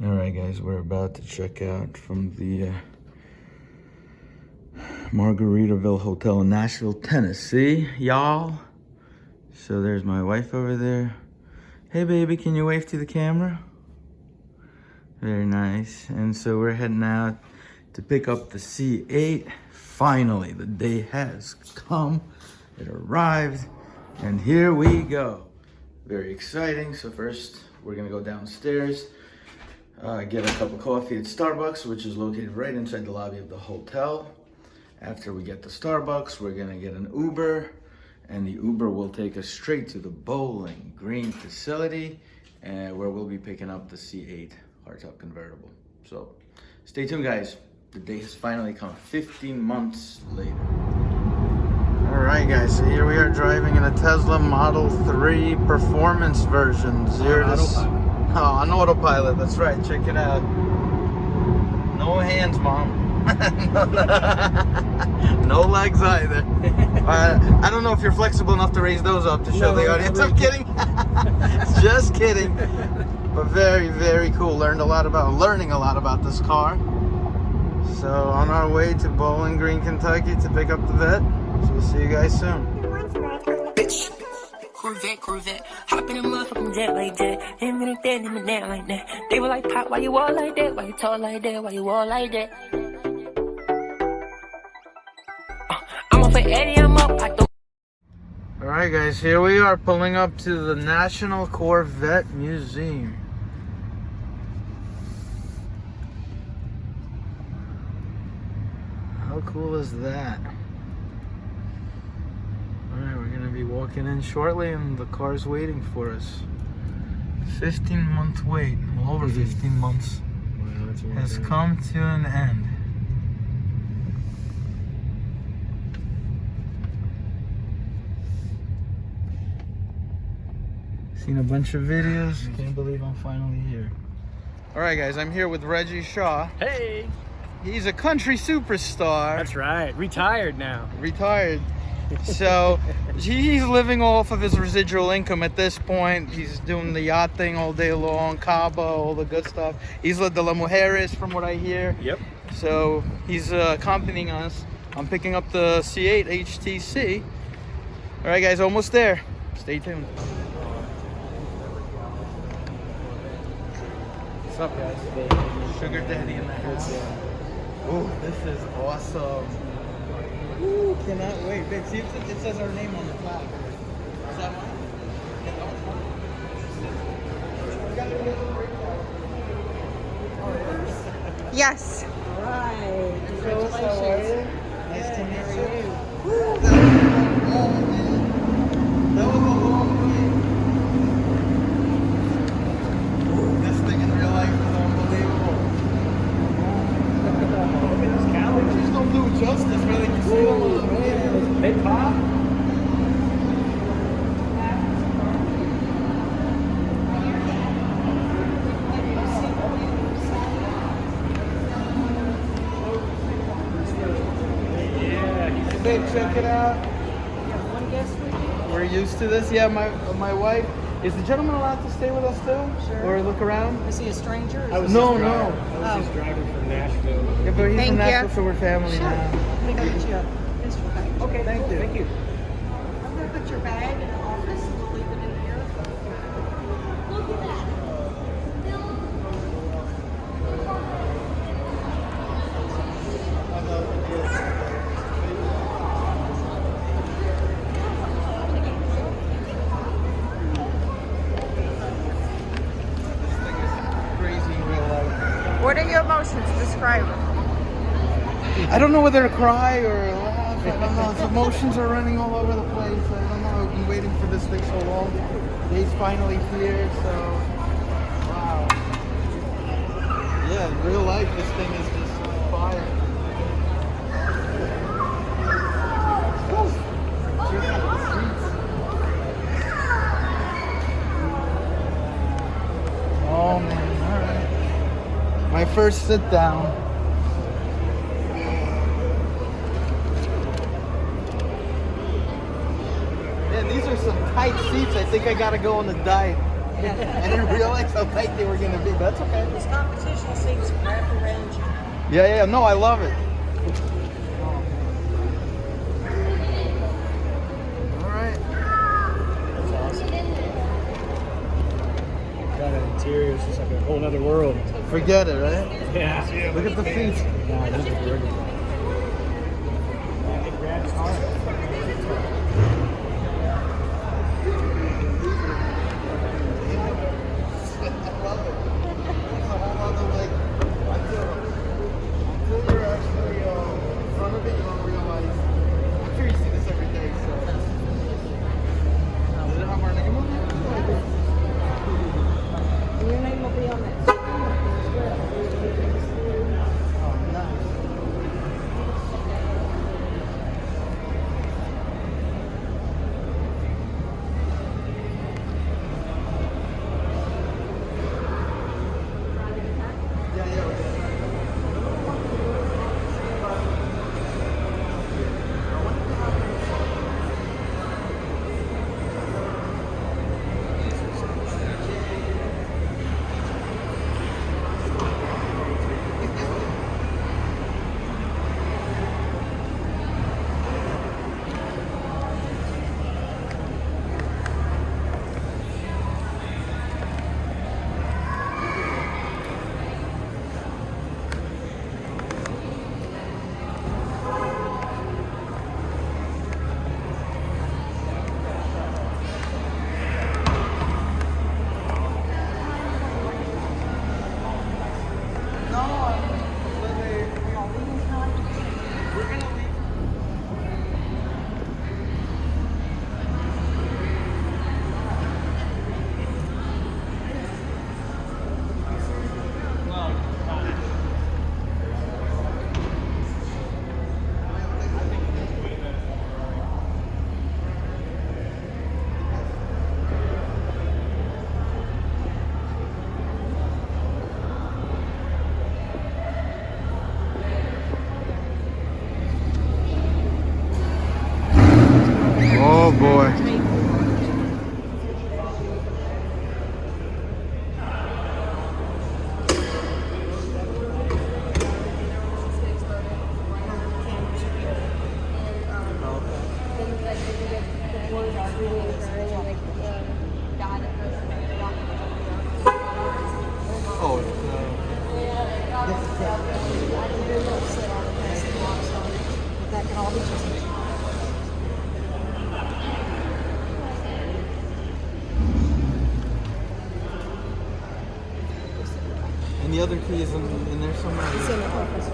All right, guys, we're about to check out from the Margaritaville Hotel in Nashville, Tennessee, y'all. So there's my wife over there. Hey, baby, can you wave to the camera? Very nice. And so we're heading out to pick up the C8. Finally, the day has come. It arrived, and here we go. Very exciting. So first, we're gonna go downstairs, get a cup of coffee at Starbucks, which is located right inside the lobby of the hotel. After we get to Starbucks, we're gonna get an Uber, and the Uber will take us straight to the Bowling Green facility, where we'll be picking up the C8 hardtop convertible. So stay tuned, guys. The day has finally come, 15 months later. All right, guys, so here we are driving in a Tesla Model 3 performance version. On autopilot, that's right, check it out. No hands, Mom. No legs either. I don't know if you're flexible enough to raise those up to show the audience. I'm kidding. Just kidding. But very, very cool. Learning a lot about this car. So on our way to Bowling Green, Kentucky to pick up the vet. So we'll see you guys soon. Bitch. Corvette. Hop in a motherfucking jet like that. Him and that, him and that like that. They were like, Pop, why you all like that? Why you talk like that? Why you all like that? I'm up for Eddie, I'm up. All right, guys, here we are pulling up to the National Corvette Museum. How cool is that? Alright, we're gonna be walking in shortly and the car's waiting for us. 15-month wait, well, over 15 months, has come to an end. Seen a bunch of videos, can't believe I'm finally here. Alright, guys, I'm here with Reggie Shaw. Hey! He's a country superstar. That's right. Retired now. Retired. So he's living off of his residual income at this point. He's doing the yacht thing all day long, Cabo, all the good stuff. He's the La Mujeres, from what I hear. Yep. So he's accompanying us. I'm picking up the C8 HTC. All right, guys, almost there. Stay tuned. What's up, guys? Sugar Daddy in the house. Oh, this is awesome. Ooh, cannot wait. Babe, see if it says our name on the plaque. Is that mine? Yes. All right. Congratulations. How are you? Nice to meet you. That was a long wait. Ooh, this thing in real life is unbelievable. Look at this calendar. Pictures don't do it justice, man. You can see them on the video. They pop. Babe, check it out. We're used to this. Yeah, my wife. Is the gentleman allowed to stay with us too? Sure. Or look around? Is he a stranger? I was No, his no. driver. I was his driver from Nashville. Yeah, but he's Thank from you. Nashville, so we're family Sure. now. Let me go get you a pistol bag. Okay, thank you. Thank you. I'm going to put your bag in the office and we'll leave it in here. Look at that. Crazy in real life. What are your emotions? Describe them. I don't know whether to cry or laugh. I don't know. The emotions are running all over the place. I don't know. I've been waiting for this thing so long. The day's finally here, so wow. Yeah, in real life, this thing is just fire. Whew. Check out the seats. Oh man, all right. My first sit down. Man, these are some tight seats. I think I gotta go on the diet. I didn't realize how tight they were gonna be. But that's okay. This competition seems wrapped around you. Yeah. No, I love it. All right. That's awesome. Got an interior. It's just like a whole other world. Forget it, right? Yeah. Look at the feet. Nah, this is gorgeous. And your name will be on that. Oh boy. Oh, That can all be changed. and the other key is in there somewhere. It's in the office.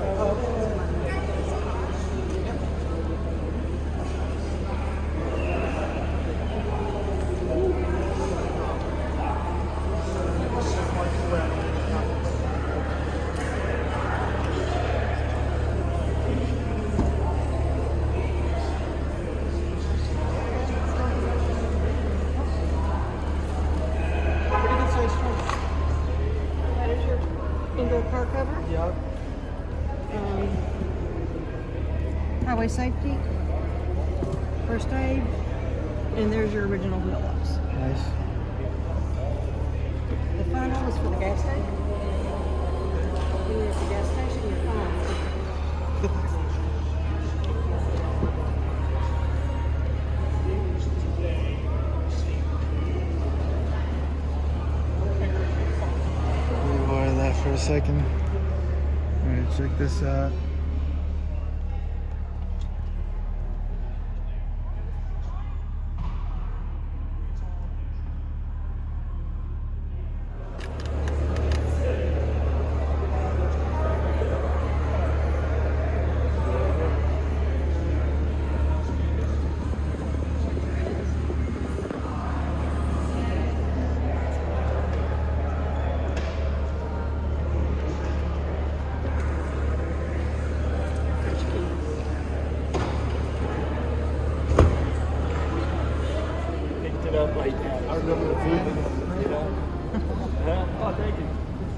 That is your indoor car cover. Yep. Highway safety, first aid, and there's your original wheel locks. Nice. The final is for the gas tank. When you're at the gas station, you're fine. Let me borrow that for a second. Alright, check this out. Picked it up like that. I remember the feeling, you know. Oh, thank you.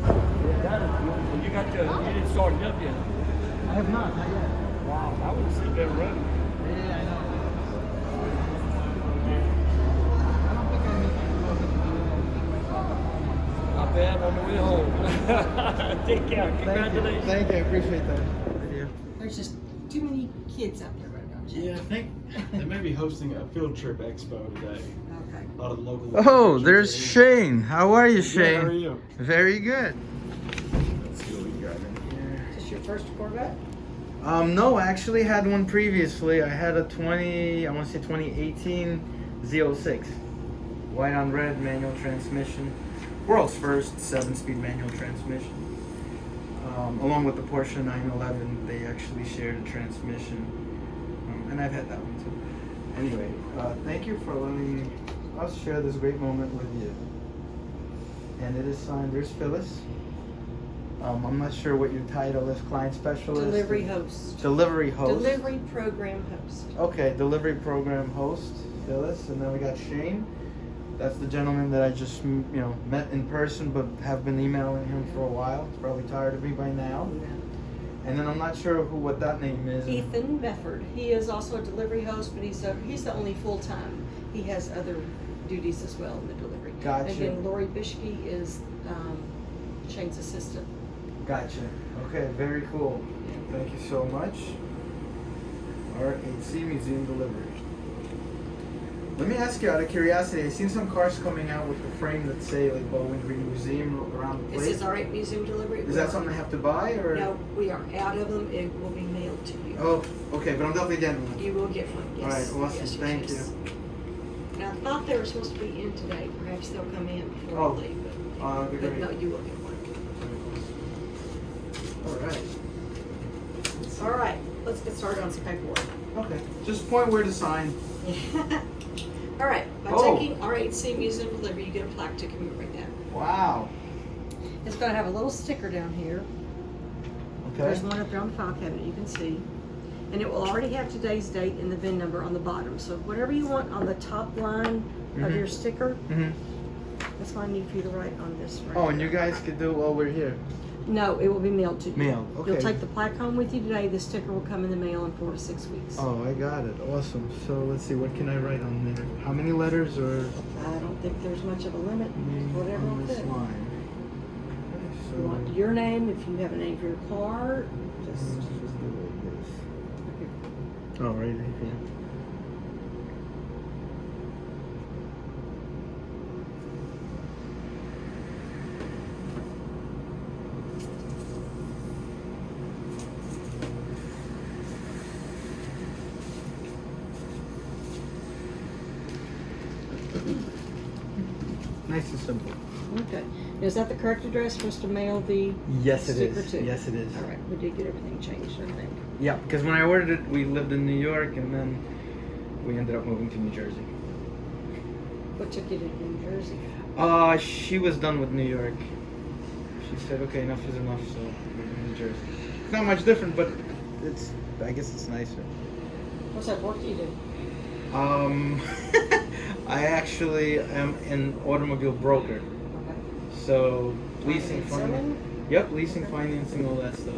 Yeah, that is beautiful. You didn't start it up yet. I have not yet. Wow, I would have seen that running. Yeah, I know. bet on the way home. Take care. Congratulations. Thank you. I appreciate that. Video. There's just too many kids out there right now. Jake. Yeah, I think they may be hosting a field trip expo today. Okay. A lot of the local. Oh, there's Shane. How are you, Shane? How are you? Very good. Let's see what we got in here. Is this your first Corvette? No, I actually had one previously. I had a 2018 Z06. White on red, manual transmission. World's first 7-speed manual transmission. Along with the Porsche 911, they actually shared a transmission. And I've had that one too. Anyway, thank you for letting us share this great moment with you. And it is signed, there's Phyllis. I'm not sure what your title is, client specialist? Delivery host. Delivery host. Delivery program host. Okay, delivery program host, Phyllis. And then we got Shane. That's the gentleman that I just, met in person, but have been emailing him for a while. He's probably tired of me by now. And then I'm not sure what that name is. Ethan Mefford. He is also a delivery host, but he's the only full-time. He has other duties as well in the delivery. Gotcha. And then Lori Bishke is Shane's assistant. Gotcha. Okay, very cool. Thank you so much. RHC Museum Delivery. Let me ask you out of curiosity, I've seen some cars coming out with the frame that say like Bowling Green Museum around the This place. is our museum delivery. Is that something I have to buy or? No, we are out of them. It will be mailed to you. Oh, okay, but I'm definitely getting one. You will get one, yes. All right, awesome. Yes, Thank yes. Now, I thought they were supposed to be in today. Perhaps they'll come in before Oh. we leave. That'd be But great. no, you will get one. All right. All right, let's get started on some paperwork. Okay, just point where to sign. All right, by Oh. taking RHC Museum Delivery, you get a plaque to commemorate that. Wow. It's going to have a little sticker down here. Okay. There's one up there on the file cabinet you can see. And it will already have today's date and the VIN number on the bottom. So whatever you want on the top line of Mhm. your sticker, Mhm. that's what I need for you to write on this right Oh, and you here. guys could do it while we're here. No, it will be mailed to you. Mailed, okay. You'll take the plaque home with you today. The sticker will come in the mail in 4 to 6 weeks. Oh, I got it. Awesome. So let's see, what can I write on there? How many letters or I don't think there's much of a limit. Whatever on will this fit. line? You want Okay, your name, if you have a name for your car, just let's just do it like this. Oh, right here. Nice and simple. okay. Is that the correct address for us to mail the Yes, it sticker is. to? Yes, it is. All right, we did get everything changed, I think. Yeah, because when I ordered it, we lived in New York, and then we ended up moving to New Jersey. What took you to New Jersey? She was done with New York. She said, "Okay, enough is enough." So we're in New Jersey. It's not much different, but I guess it's nicer. What type of work do you do? I actually am an automobile broker. Okay. So leasing, Buying and selling? financing. Yep, leasing, financing, all that stuff.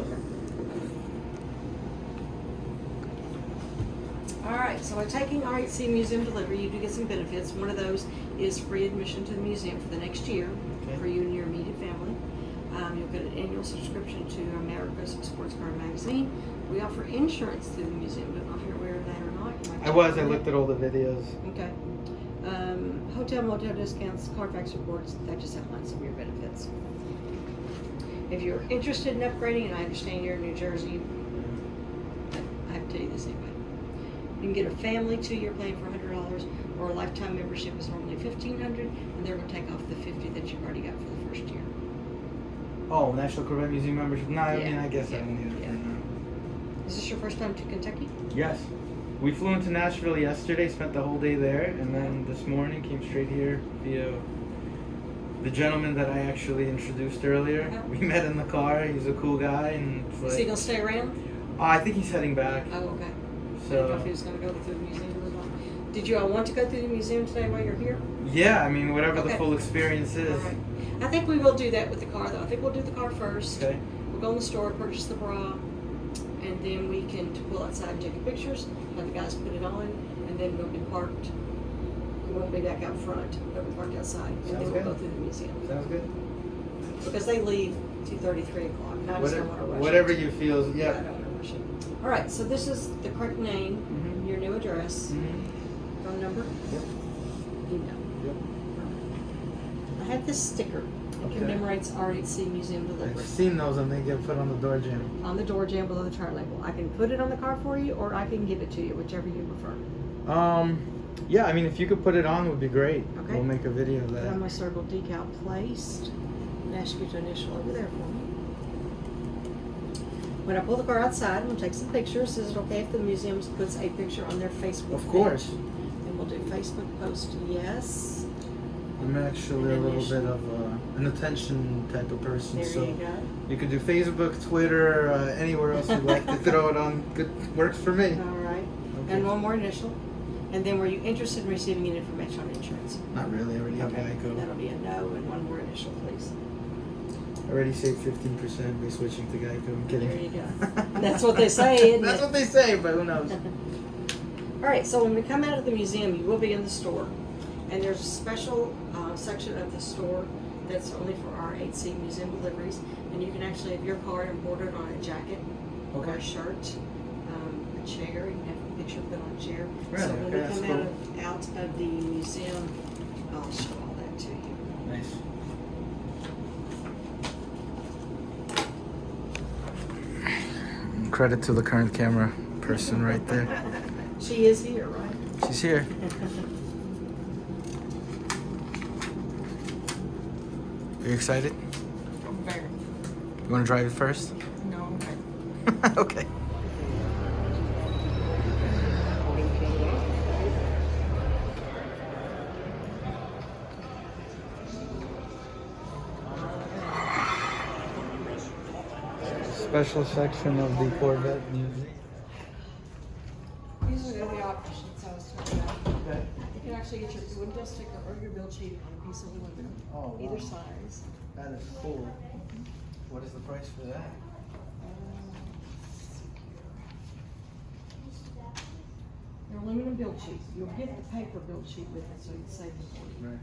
All right, so by taking RHC Museum Delivery, you do get some benefits. One of those is free admission to the museum for the next year Okay. for you and your immediate family. You'll get an annual subscription to America's Sports Car Magazine. We offer insurance through the museum. Don't know if you're aware of that or not. You might I check was. I on it. looked at all the videos. Okay. Hotel, motel discounts, Carfax reports, that just outlines some of your benefits. If you're interested in upgrading, and I understand you're in New Jersey, I have to tell you this anyway. You can get a family 2-year plan for $100, or a lifetime membership is normally $1,500, and they're going to take off the $50 that you've already got for the first year. Oh, National Corvette Museum membership. No, I mean, Yeah, I guess I yeah, don't need it yeah. right now. Is this your first time to Kentucky? Yes. We flew into Nashville yesterday, spent the whole day there, and then this morning came straight here via the gentleman that I actually introduced earlier. Yeah. We met in the car. He's a cool guy, and it's Is he like, going to stay around? I think he's heading back. Oh, okay. I didn't know So if he was going to go through the museum or not. Did you all want to go through the museum today while you're here? yeah, I mean, whatever the Okay. full experience is. All right. I think we will do that with the car, though. I think we'll do the car first. Okay. We'll go in the store, purchase the bra, and then we can pull outside and take the pictures, have the guys put it on, and then we'll be parked. We won't be back out front, but we'll park outside, and Sounds then we'll good. go through the museum. Sounds good. because they leave 2:30, 3 o'clock. And I just don't want to rush Whatever it. you feel, I yeah. don't want to rush it. All right, so this is the correct name, Mhm. your new address, phone number, Yep. email. Yep. I have this sticker. It Okay. commemorates R8C Museum I've delivery. seen those and they get put on the door jam. On the door jamb below the turn label. I can put it on the car for you, or I can give it to you, whichever you prefer. Yeah, I mean, if you could put it on, would be great. Okay. We'll make a video of Put on that. my circle decal placed, and ask you to initial over there for me. When I pull the car outside, I'm gonna take some pictures. Is it okay if the museum puts a picture on their Facebook Of course. page? And we'll do Facebook post yes. I'm actually a little bit of an attention type of person, There so you go. you could do Facebook, Twitter, anywhere else you'd like to throw it on. Good, works for me. All right. Okay. And one more initial. And then were you interested in receiving any information on insurance? Not really. I already have Geico. That'll be a no, and one more initial, please. I already saved 15% by switching to Geico. I'm kidding. There you go. That's what they say, isn't That's it? what they say, but who knows? All right, so when we come out of the museum, you will be in the store. And there's a special section of the store that's only for our 8C museum deliveries. And you can actually have your card embroidered on a jacket or a Okay. shirt, a chair. You can have a picture put on a chair. Really? So when Okay, we that's come cool. out of the museum, I'll show all that to you. Nice. Credit to the current camera person right there. She is here, right? She's here. Are you excited? Very. You want to drive it first? No. Okay. Special section of the Corvette Museum. These are the options I was talking about. Okay. You can actually get your window sticker or your build sheet on a piece of the window, Oh, either wow. size. That is cool. What is the price for that? They're aluminum build sheets. You'll get the paper build sheet with it, so you can save the $40. Right.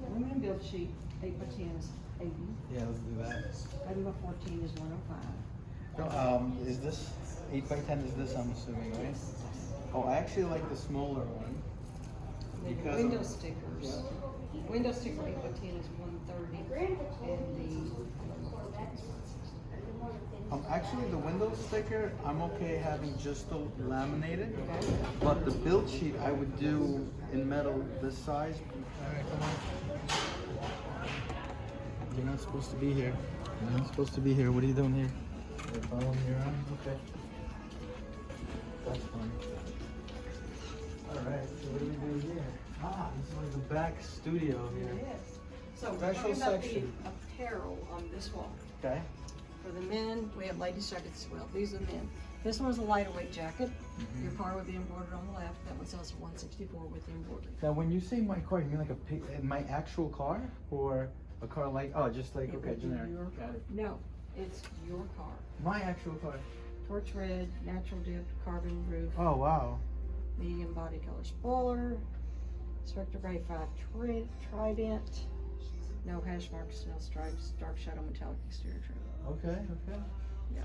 Aluminum build sheet, 8x10 is 80. Yeah, let's do that. 11x14 is 105. No, is this 8x10? Is this? I'm assuming, right? Oh, I actually like the smaller one. And then Because the window of- stickers. Window sticker 8x10 is 130, and the 11x14 is 160. Actually, the window sticker, I'm okay having just the laminated, Okay. but the build sheet I would do in metal this size. All right, come on. You're not supposed to be here. You're not supposed to be here. What are you doing here? You're following me around? Okay. That's fine. All right, so what do we do here? Ah, this is like the back studio There here. it is. So we're Special talking about section. the apparel on this wall. Okay. For the men, we have ladies' jackets as well. These are the men. This one's a lighter weight jacket. Your car would be embroidered on the left. That one sells for $164 with the embroidery. Now, when you say my car, you mean like my actual car, or a car like just like It okay, would be generic. your car. No, it's your car. My actual car. Torch red, natural dip, carbon roof, Oh wow. medium body color spoiler, Spectre Gray 5 Trident, no hash marks, no stripes, dark shadow metallic exterior trim. Okay. Okay. Yeah.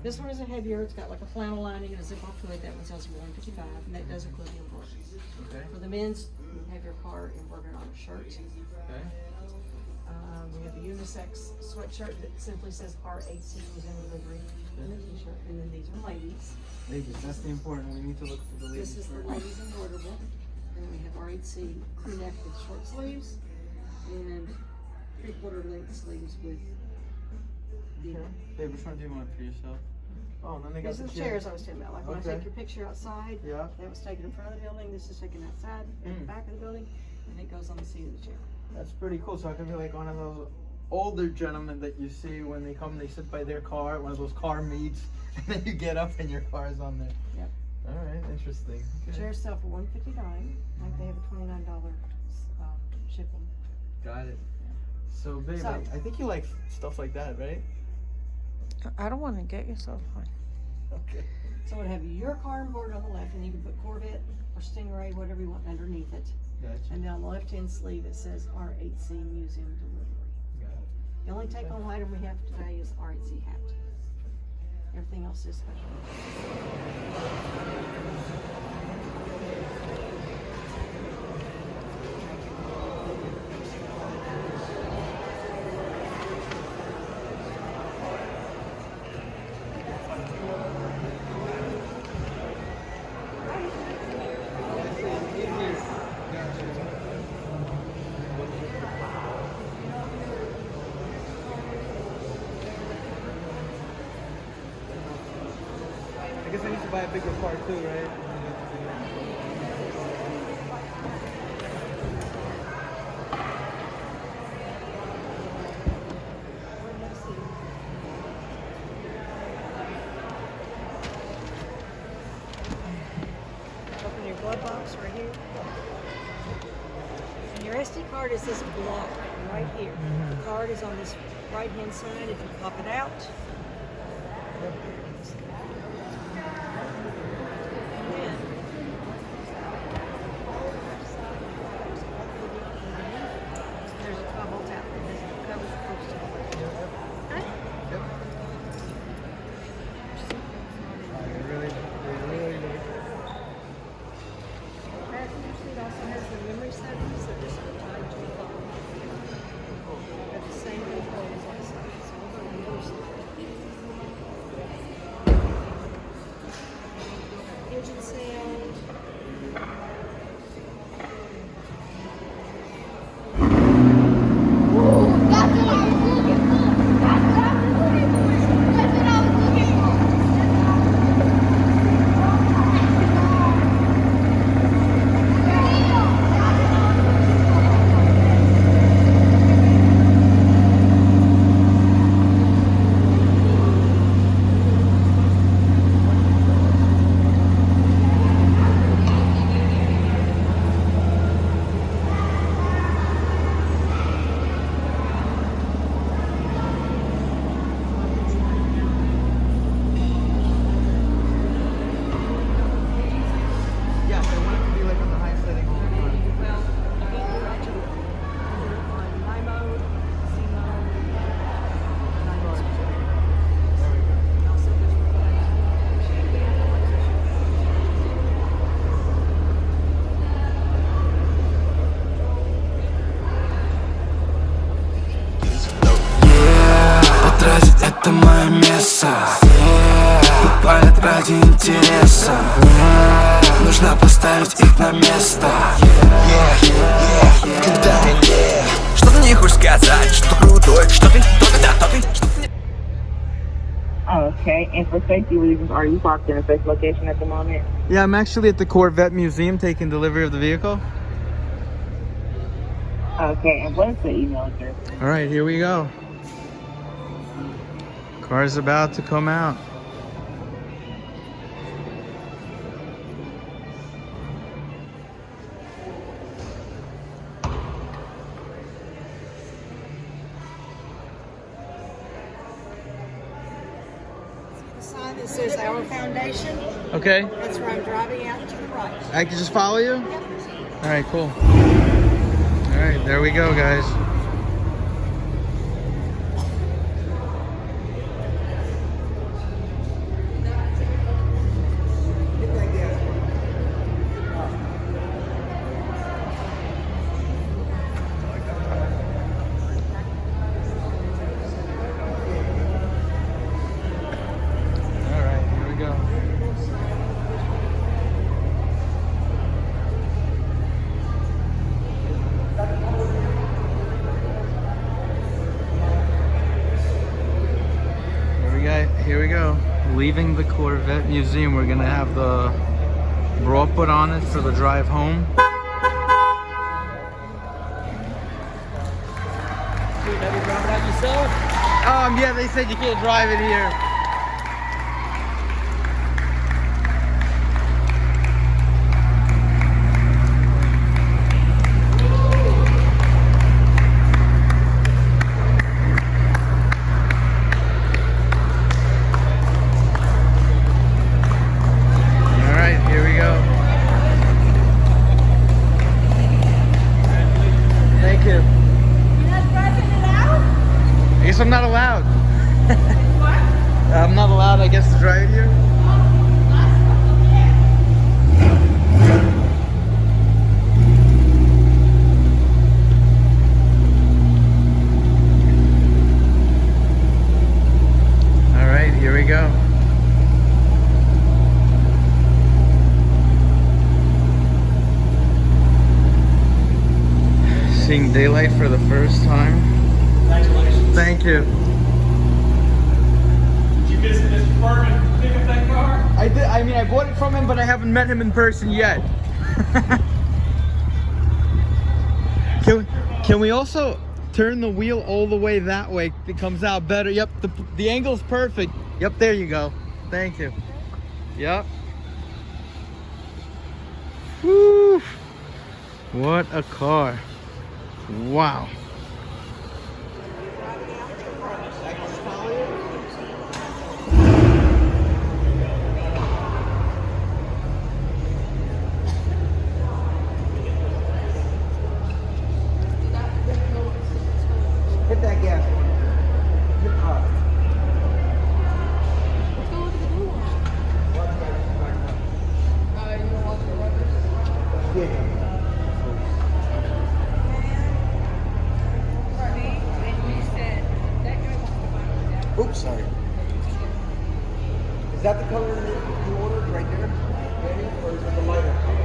This one is a heavier. It's got like a flannel lining and a zip-off hood. That one sells for $155, and that does include the embroidery. Okay. For the men's, you have your car embroidered on a shirt. Okay. We have a unisex sweatshirt that simply says R8C Museum Delivery, and a t-shirt. And then these are ladies. Ladies, that's the important. We need to look for the ladies. This is the ladies embroiderable. And we have R8C crew neck with short sleeves and 3/4 length sleeves with the. Okay. Babe, which one do you want for yourself? Oh, and then they got These are the the chairs I was telling about. Like when I Okay. take your picture outside, Yeah. that was taken in front of the building. This is taken outside at the back of the building, and it goes on the seat of the chair. That's pretty cool. So I can be like one of those older gentlemen that you see when they come, they sit by their car, one of those car meets, and then you get up and your car is on there. Yep. All right, interesting. Okay. Chairs sell for $159. Like they have a $29 shipping. Got it. So, babe, So- I think you like stuff like that, right? I don't want to get yourself one. Okay. So it have your car embroidered on the left, and you can put Corvette or Stingray, whatever you want underneath it. Gotcha. And then on the left-hand sleeve, it says R8C Museum Delivery. The only take-home item we have today is RHC hat. Everything else is special. I guess I need to buy a bigger car too, right? Open your glove box right here. And your SD card is this block right here. The card is on this right-hand side. If you pop it out, and then there's a 12-volt outlet. This covers the first two. Okay? Passenger seat also has the memory settings that just go tied to the phone. Got the same controls on the side. So we'll go to the other side. Engine sound. That's what I was looking for. That's what I was looking for. That's what I was looking for. Yes, I want it to be like on the high setting all the time. Well, you can't do that to it. On my mode, C mode, night mode. And also this Потратить это мое место, буквально ради интереса. Нужно поставить их на место. Что ты не хочешь сказать, что крутой, что ты, то ты. Okay, and for safety reasons, are you parked in a safe location at the moment? Yeah, I'm actually at the Corvette Museum taking delivery of the vehicle. Okay, and what is the email address? All right, here we go. Car's about to come out. the sign that says Our Foundation. Okay, That's where I'm driving out to the right. I can just follow you? All right, cool. All right, there we go, guys. All right, here we go. Here we go. Leaving the Corvette Museum. We're gonna have the bra put on it for the drive home. You never drive it out yourself? Yeah, they said you can't drive it here. guess I'm not allowed. I'm not allowed, I guess, to drive here. All right, here we go. Seeing daylight for the first time. Congratulations. Thank you. Did you visit Mr. Berman, pick up that car? I did. I mean, I bought it from him, but I haven't met him in person yet. Can we also turn the wheel all the way that way? It comes out better. Yep, the angle's perfect. Yep, there you go. Thank you. Yep. Woo! What a car. Wow. Hit that gas. Oops, sorry. Is that the color you ordered right there? Maybe? Or is it the lighter color?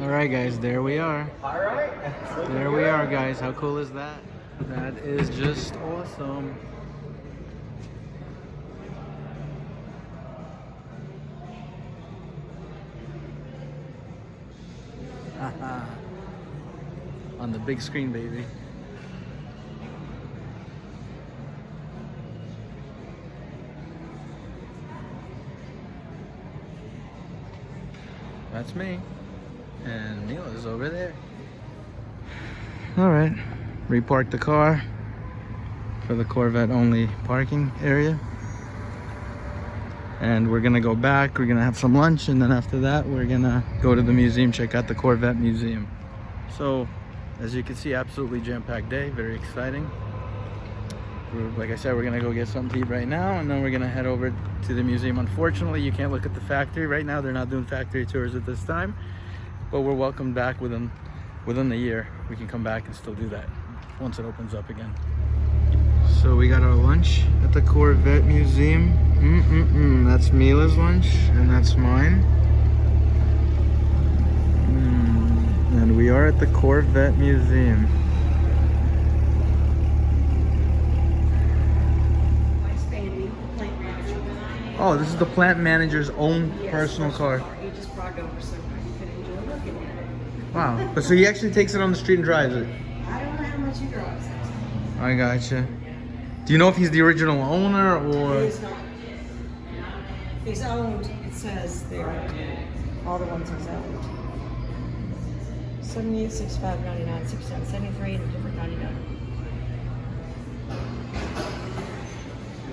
Alright guys, there we are. Alright. There we are guys. How cool is that? That is just awesome. On the big screen, baby. That's me. And Mila's over there. Alright, repark the car for the Corvette only parking area. And we're gonna go back, we're gonna have some lunch, and then after that we're gonna go to the museum, check out the Corvette museum. So, as you can see, absolutely jam-packed day, very exciting. Like I said, we're gonna go get something to eat right now, and then we're gonna head over to the museum. Unfortunately, you can't look at the factory right now. They're not doing factory tours at this time. But we're welcome back within the year. We can come back and still do that once it opens up again. So we got our lunch at the Corvette Museum. That's Mila's lunch and that's mine. And we are at the Corvette Museum. Oh, this is the plant manager's own personal car. He just brought it over so you could enjoy looking at it. Wow. But so he actually takes it on the street and drives it? I don't know how much he drives it. I gotcha. Do you know if he's the original owner or? He's not. He's owned, it says there. All the ones he's owned. 78, 65, 99, 69, 73, and a different 99.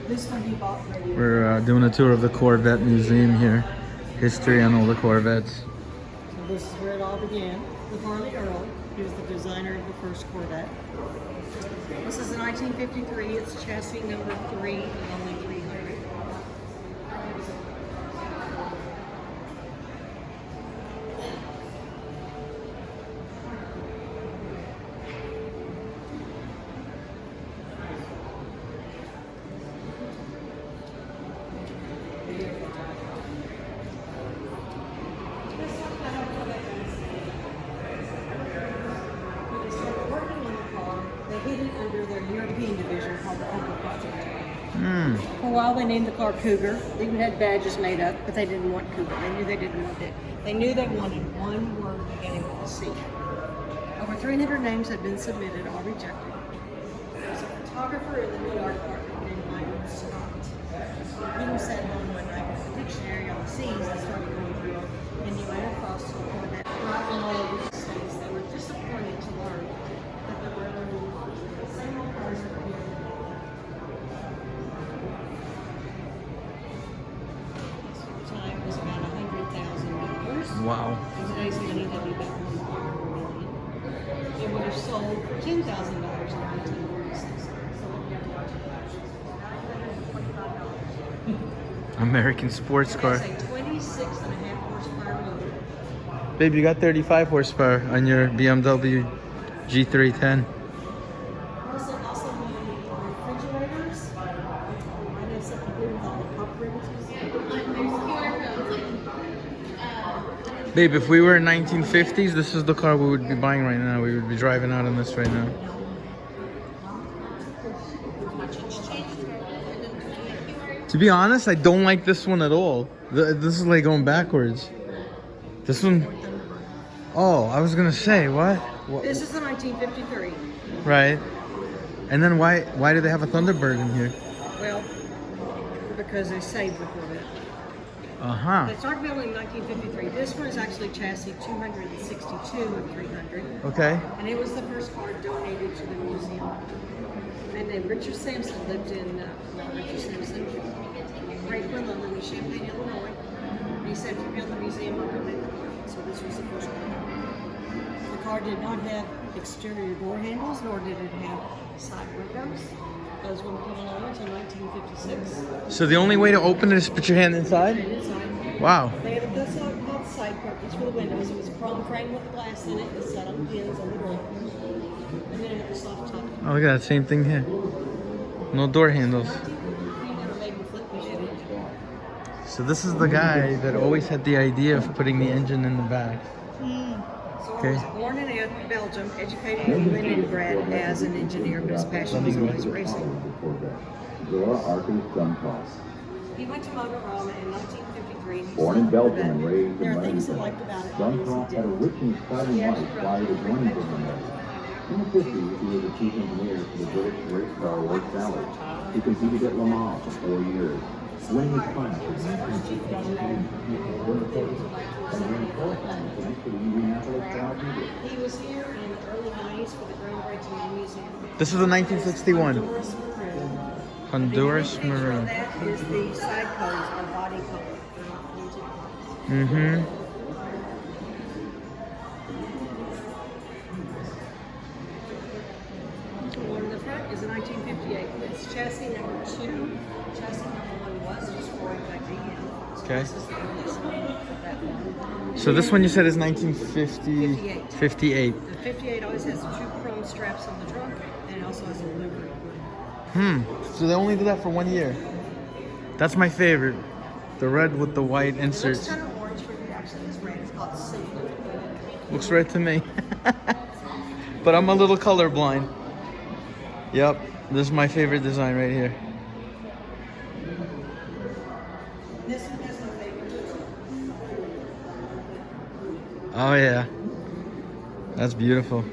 This one he bought radio. We're doing a tour of the Corvette Museum here. History on all the Corvettes. So this is where it all began with Harley Earl. He was the designer of the first Corvette. This is a 1953. It's chassis number 3, only 300. Hidden under their European division called the Opel Project. For a while, they named the car Cougar. They even had badges made up, but they didn't want Cougar. They knew they didn't want it. They knew they wanted one word beginning with a C. Over 300 names had been submitted, all rejected. There was a photographer in the New York department named Michael Scott. He was sat home one night with a dictionary on the C's and started going through it, and he ran across to a point that right from all over the States. They were disappointed to learn that there were only single cars that were here. Time was about $100,000. Wow. In today's money, that'd be about $1.4 million. It would have sold for $10,000 in 1946. American sports car. That's a 26.5 horsepower motor. Babe, you got 35 horsepower on your BMW G310. Also refrigerators. I know something to do with all the pop riveters. Babe, if we were in 1950s, this is the car we would be buying right now. We would be driving out in this right now. To be honest, I don't like this one at all. This is like going backwards. This one... Oh, I was gonna say, what? This is the 1953. Right. And then why do they have a Thunderbird in here? Well, because they saved the Corvette. Uh-huh. They started building in 1953. This one is actually chassis 262 of 300. Okay. And it was the first car donated to the museum. And then Richard Sampson lived in, Richard Sampson, Franklin, London, Champaign, Illinois. And he said, if you build the museum, I'll donate the car. So this was the first car. The car did not have exterior door handles, nor did it have side windows. Those wouldn't come along until 1956. So the only way to open it is put your hand inside? Inside. Wow. They had that's called side curtains for the windows. It was a chrome frame with glass in it. It sat on pins on the door. And then it had the soft top. Oh, look at that. Same thing here. No door handles. So this is the guy that always had the idea of putting the engine in the back. So I was born in Belgium, educated in Leningrad as an engineer, but his passion was always racing. He went to Motorola in 1953. Born in Belgium and raised There in are things he Leningrad, liked about it. Duncroft had a rich and exciting life prior to joining British. In the 50s, he was a chief engineer for the British race car World Valley. He competed at Le Mans for 4 years, winning his class in 1962 and winning qualifying points for the Indianapolis 500. He was here in the early 90s for the groundbreaking new museum. This was in 1961. Honduras Honduras maroon. maroon. That is the side colors or body color. They're not painted. Mm-hmm. The one in the front is a 1958. It's chassis number 2. Chassis number 1 was destroyed by GM. Okay. This is the earliest one of that one. So this one you said is 1950... 58. The 58 always has 2 chrome straps on the trunk, and it also has a livery. So they only did that for 1 year. That's my favorite. The red with the white It looks inserts. kind of orange, but it actually is red. It's called Symphony. Looks red to me. But I'm a little colorblind. Yep, this is my favorite design right here. This one has no favorite. Oh yeah. That's beautiful.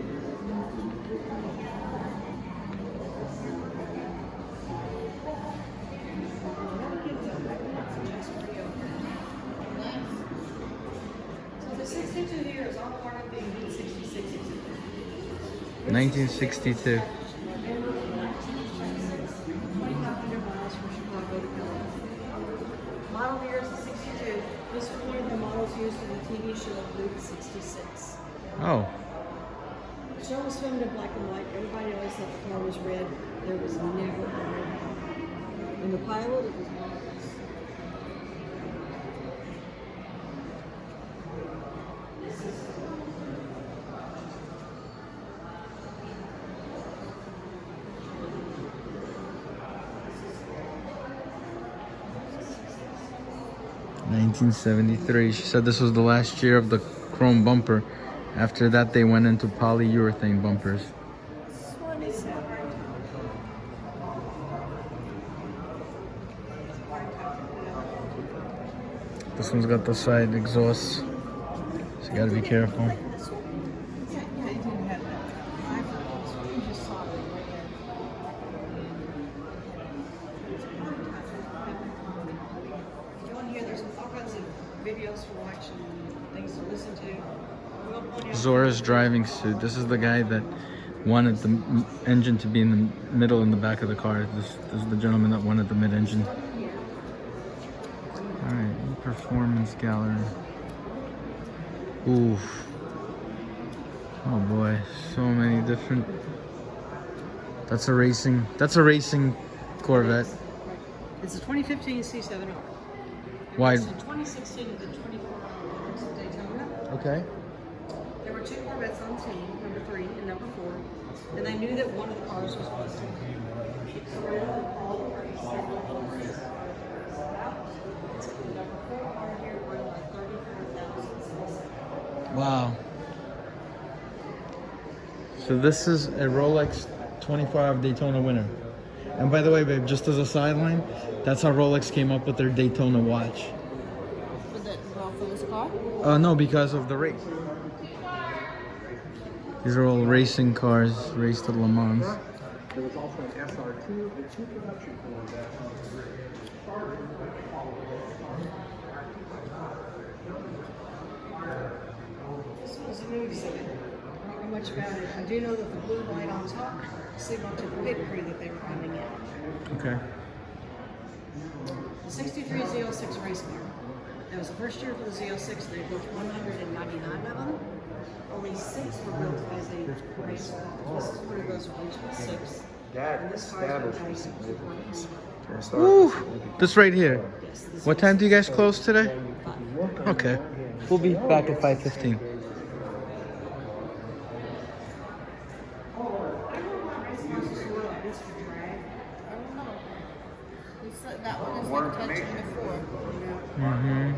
So the 62 here is all part of the 66. 1962. 2,500 miles from Chicago to California. Model year is a 62. This was one of the models used in the TV show Route 66. Oh. The show was filmed in black and white. Everybody always thought the car was red. There was never a red car. In the pilot, it was marvelous. This is 1973. She said this was the last year of the chrome bumper. After that, they went into polyurethane bumpers. This one's got the side exhaust, so you gotta be careful. Videos for watching, things to listen to. Zora's driving suit. This is the guy that wanted the engine to be in the middle in the back of the car. This is the gentleman that wanted the mid-engine. Alright, performance gallery. Oof. Oh boy, so many different. That's a racing Corvette. It's a 2015 C7R. Why? It's a 2016 to the 24 Daytona. Okay. There were 2 Corvettes on the team, number 3 and number 4, and they knew that one of the cars was busted. Wow. So this is a Rolex 24-hour Daytona winner. And by the way, babe, just as a sideline, that's how Rolex came up with their Daytona watch. Was it well for this car? No, because of the race. These are all racing cars, raced at Le Mans. There was also an SR2 and 2 production Corvettes on the grid. This was a new exhibit. I don't know much about it. I do know that the blue light on top signaled to the pit crew that they were coming in. Okay. The 63 Z06 race car. That was the first year for the Z06. They built 199 of them. Only 6 were built as a race car. This is one of those original 6. That established significance. Woo! This right here. Yes, this What is time do you guys close today? Okay. We'll be back at 5:15. That one is like touching the floor. Mm-hmm.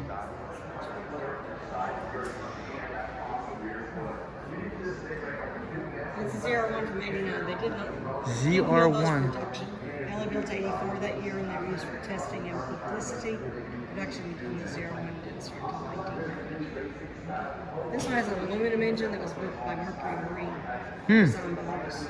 It's a 01 from 89. They did not. ZR1. Production. They only built 84 that year, and they were used for testing and publicity. Production from the 01 didn't start until 1990. This one has an aluminum engine that was built by Mercury Marine. Designed by us.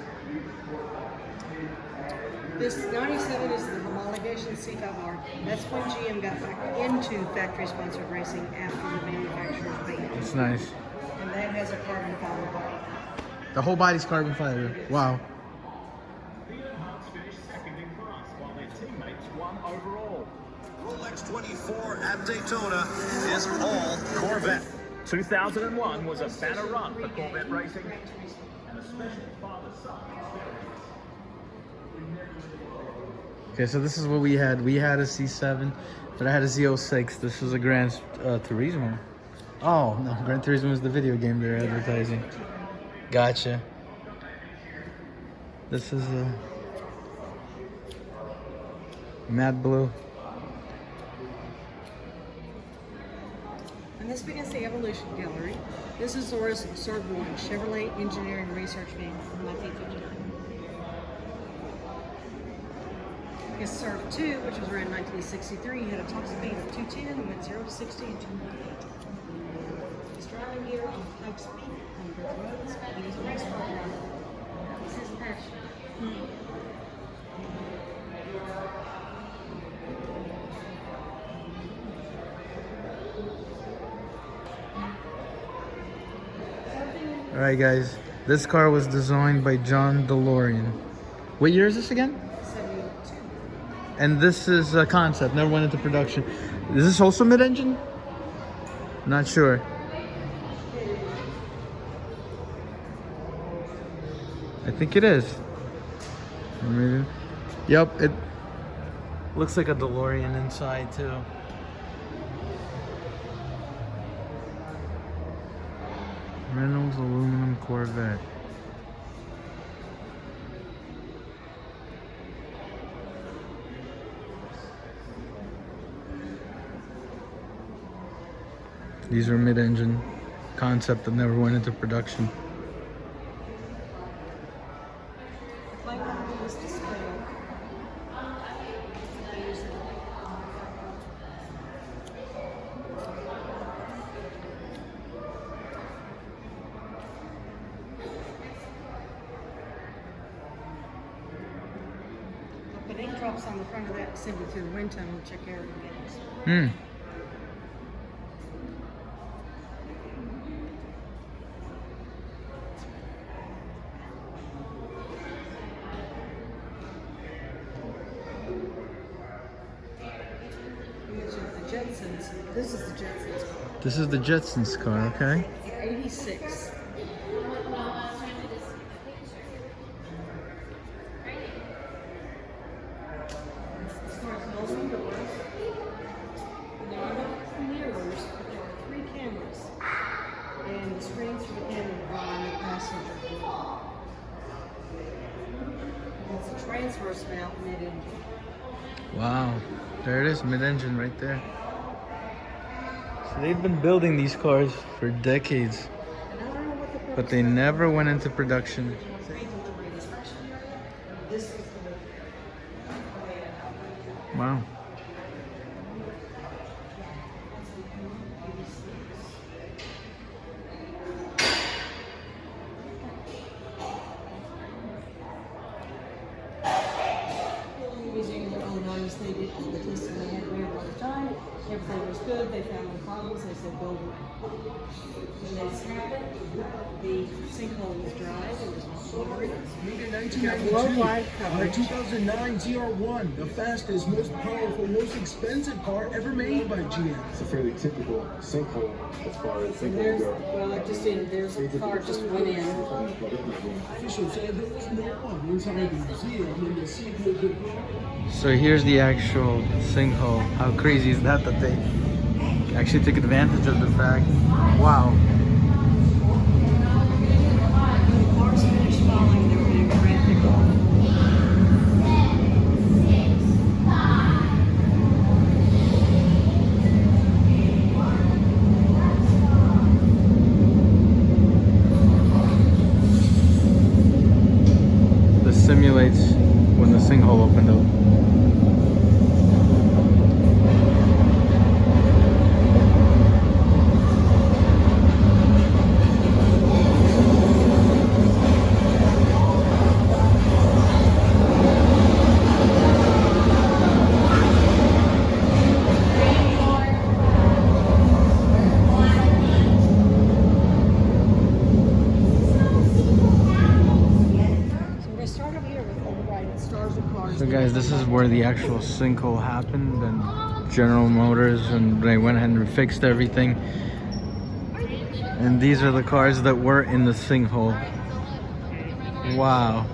This 97 is the homologation C5R. That's when GM got back into factory-sponsored racing after the manufacturer's ban. It's nice. And that has a carbon fiber body. The whole body's carbon fiber. Wow. Rolex 24 at Daytona is all Corvette. 2001 was a banner run for Corvette racing, and especially father-son. Okay, so this is what we had. We had a C7, but I had a Z06. This was a Gran Turismo. Oh, no, Gran Turismo is the video game they're advertising. Gotcha. This is a matte blue. And this begins the Evolution Gallery. This is Zora's SERV-1, Chevrolet Engineering Research Vehicle from 1959. His SERV-2, which was around 1963, had a top speed of 210 and went 0 to 60 in 2.8. His driving gear on high speed on dirt roads. He was a race car driver. It's his passion. All right, guys. This car was designed by John DeLorean. What year is this again? 72. And this is a concept, never went into production. Is this also mid-engine? Not sure. I think it is. Maybe. Yep, it looks like a DeLorean inside too. Reynolds aluminum Corvette. These are mid-engine concept that never went into production. valves on the front of that send it through the wind tunnel to check air gates. Hmm. The Jetsons. This is the Jetsons car. This is the Jetsons car, okay? 86. There are no mirrors, but there are 3 cameras. And the screens for the camera are on the passenger door. It's a transverse mount mid-engine. Wow. There it is, mid-engine right there. So they've been building these cars for decades, but they never went into production. Wow. They did all the testing they had there all the time. Everything was good. They found no problems. They said build it. When this happened, the sinkhole was dry. There was no water. Made in 1992, 2009 ZR1, the fastest, most powerful, most expensive car ever made by GM. It's a fairly typical sinkhole as far as And there's, well, I just did. There's a car just went in. Officials said there was no one inside the museum in the sinkhole. So here's the actual sinkhole. How crazy is that they actually took advantage of the fact? Wow. When the cars finished falling, they were being frantic off. This simulates when the sinkhole opened up. So guys, this is where the actual sinkhole happened, and General Motors, and they went ahead and fixed everything. And these are the cars that were in the sinkhole. Wow.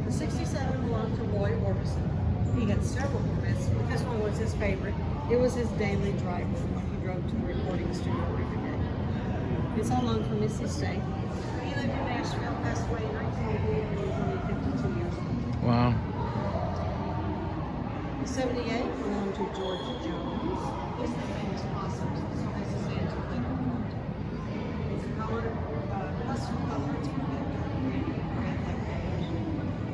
The 67 belonged to Roy Orbison. He had several Corvettes, but this one was his favorite. It was his daily driver when he drove to the recording studio every day. It's on loan from his estate. He lived in Nashville, passed away in 1988, and he was only 52 years old. Wow. The 78 belonged to George Jones. He's the famous possum. So this is antique. It's a color, custom color. It's red like that.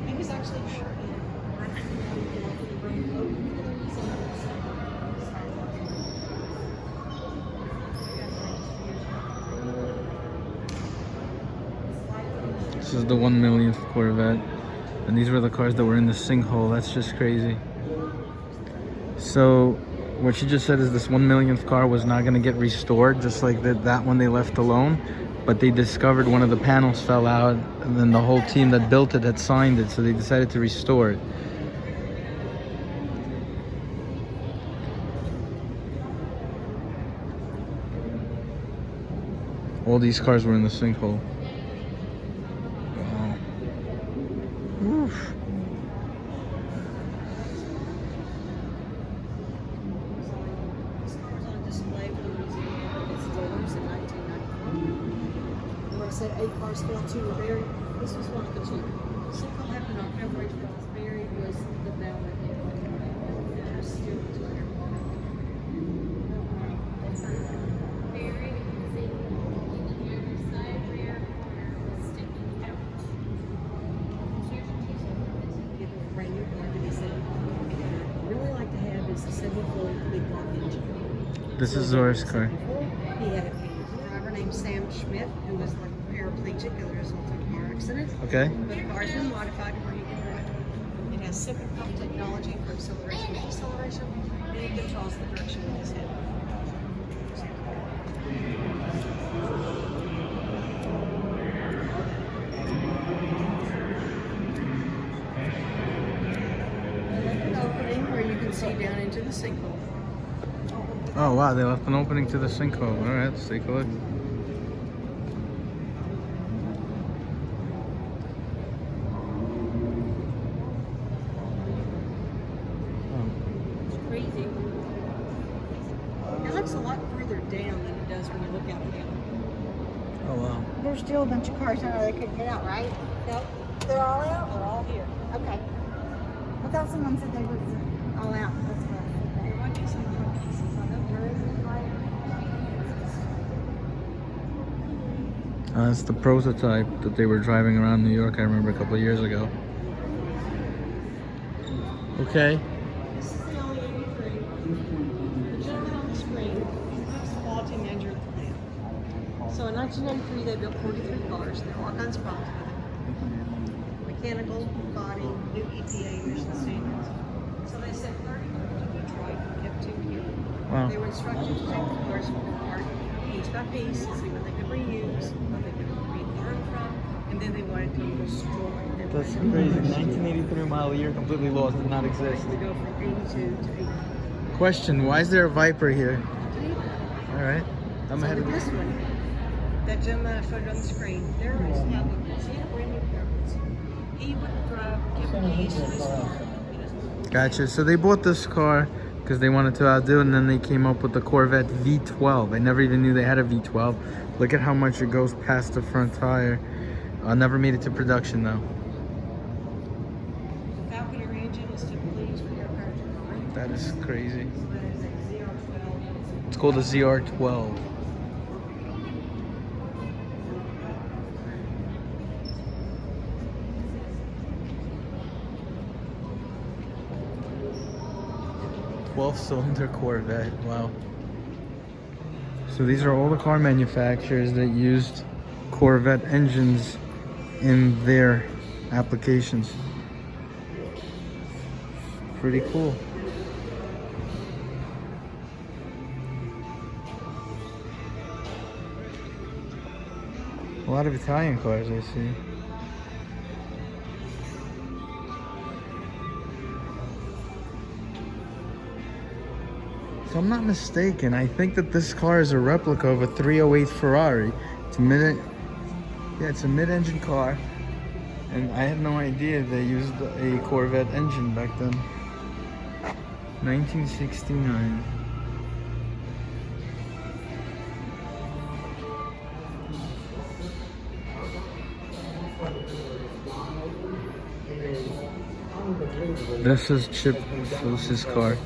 He was actually short in This is the 1 millionth Corvette, and these were the cars that were in the sinkhole. That's just crazy. So what she just said is this 1 millionth car was not going to get restored, just like that one they left alone, but they discovered one of the panels fell out, and then the whole team that built it had signed it, so they decided to restore it. All these cars were in the sinkhole. Wow. Oof. This car was on display for the museum. Its doors in 1994. Like I said, 8 cars fell, 2 were buried. This was one of the 2. The sinkhole happened on February 12th. Buried was the bell that hit. There's still 200. This is Zora's car. He had a driver named Sam Schmidt, who was like paraplegic as a result of a car accident. box in it. Okay. But the car's been modified to where you can drive it. It has separate pump technology for acceleration and deceleration, and it controls the direction with his head. An opening where you can see down into the sinkhole. Oh wow, they left an opening to the sinkhole. All right, let's take a look. It's crazy. It looks a lot further down than it does when you look out of it. Oh wow. There's still a bunch of cars out there that couldn't get out, right? Nope, They're all out? they're all here. Okay. I thought someone said they were all out. That's what I There might be some little pieces of it. Where is it? That's the prototype that they were driving around New York, I remember a couple of years ago. Okay. This is the only 83. The gentleman on the screen, he's the quality manager at the plant. So in 1993, they built 43 cars. There were all kinds of problems with it. Mechanical, body, new EPA emission standards. So they sent 30 to Detroit and kept 2 here. Wow. They were instructed to take the cars apart piece by piece and see what they could reuse, what they could relearn from, and then they wanted to destroy them. That's crazy. 1983 model year, completely lost, did not exist. To go from 82 to 80. Question, why is there a Viper here? All right. I'm So ahead with of this one, that gentleman I showed you on the screen, there is how the see how brand new carpets. He would drive Japanese to this car. He doesn't. Gotcha. So they bought this car because they wanted to outdo, and then they came up with the Corvette V12. I never even knew they had a V12. Look at how much it goes past the front tire. Never made it to production though. The Falconer engine is typically used for aircraft design. That is crazy. So that is a ZR12. It's called a ZR12. Cylinder Corvette. Wow. So these are all the car manufacturers that used Corvette engines in their applications. Pretty cool. A lot of Italian cars I see. If I'm not mistaken, I think that this car is a replica of a 308 Ferrari. It's a mid-engine car, and I had no idea they used a Corvette engine back then. 1969. This is Chip Fose's car.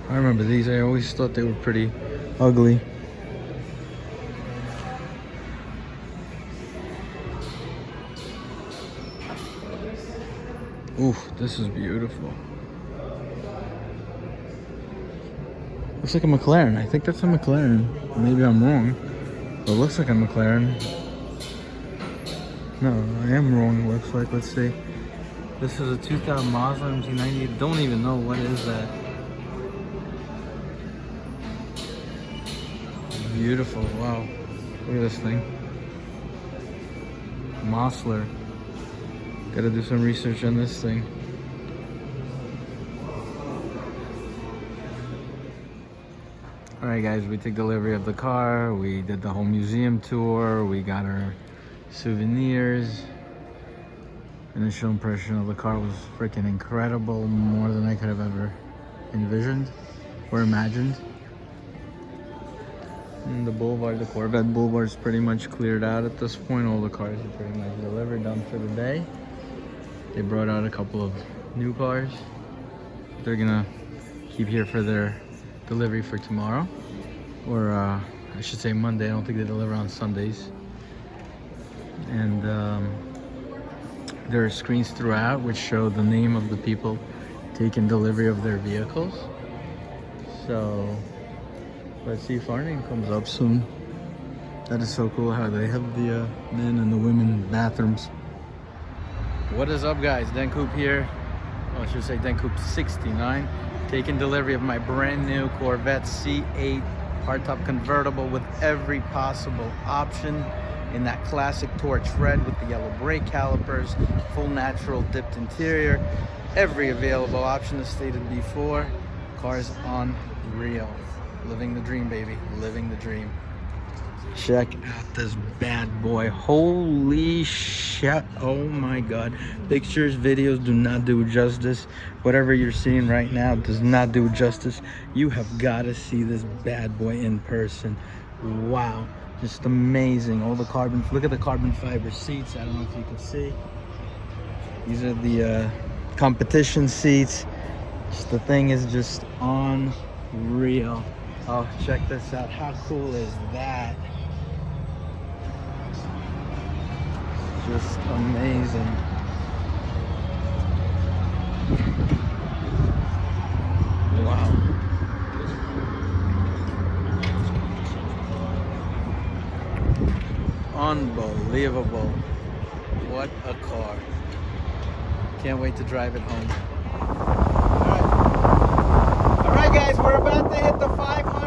I remember these. I always thought they were pretty ugly. Oof, this is beautiful. Looks like a McLaren. I think that's a McLaren. Maybe I'm wrong. But it looks like a McLaren. No, I am wrong, it looks like. Let's see. This is a 2000 Mazda MT-90. Don't even know what is that. Beautiful. Wow. Look at this thing. Mossler. Gotta do some research on this thing. Alright guys, we took delivery of the car. We did the whole museum tour. We got our souvenirs. Initial impression of the car was freaking incredible. More than I could have ever envisioned or imagined. And the boulevard, the Corvette boulevard is pretty much cleared out at this point. All the cars are pretty much delivered, done for the day. They brought out a couple of new cars. They're gonna keep here for their delivery for tomorrow. Or I should say Monday. I don't think they deliver on Sundays. And there are screens throughout which show the name of the people taking delivery of their vehicles. So Let's see if our name comes up soon. That is so cool how they have the men and the women bathrooms. What is up, guys? Dan Coop here. Well, I should say Dan Coop 69. Taking delivery of my brand new Corvette C8 hardtop convertible with every possible option in that classic torch red with the yellow brake calipers, full natural dipped interior, every available option as stated before. Car's unreal. Living the dream, baby. Living the dream. Check out this bad boy. Holy shit. Oh my god. Pictures, videos do not do justice. Whatever you're seeing right now does not do justice. You have got to see this bad boy in person. Wow. Just amazing. All the carbon, look at the carbon fiber seats. I don't know if you can see. These are the competition seats. Just, the thing is just unreal. Oh, check this out. How cool is that? Just amazing. Wow. Unbelievable. What a car. Can't wait to drive it home. All right, guys, we're about to hit the 500.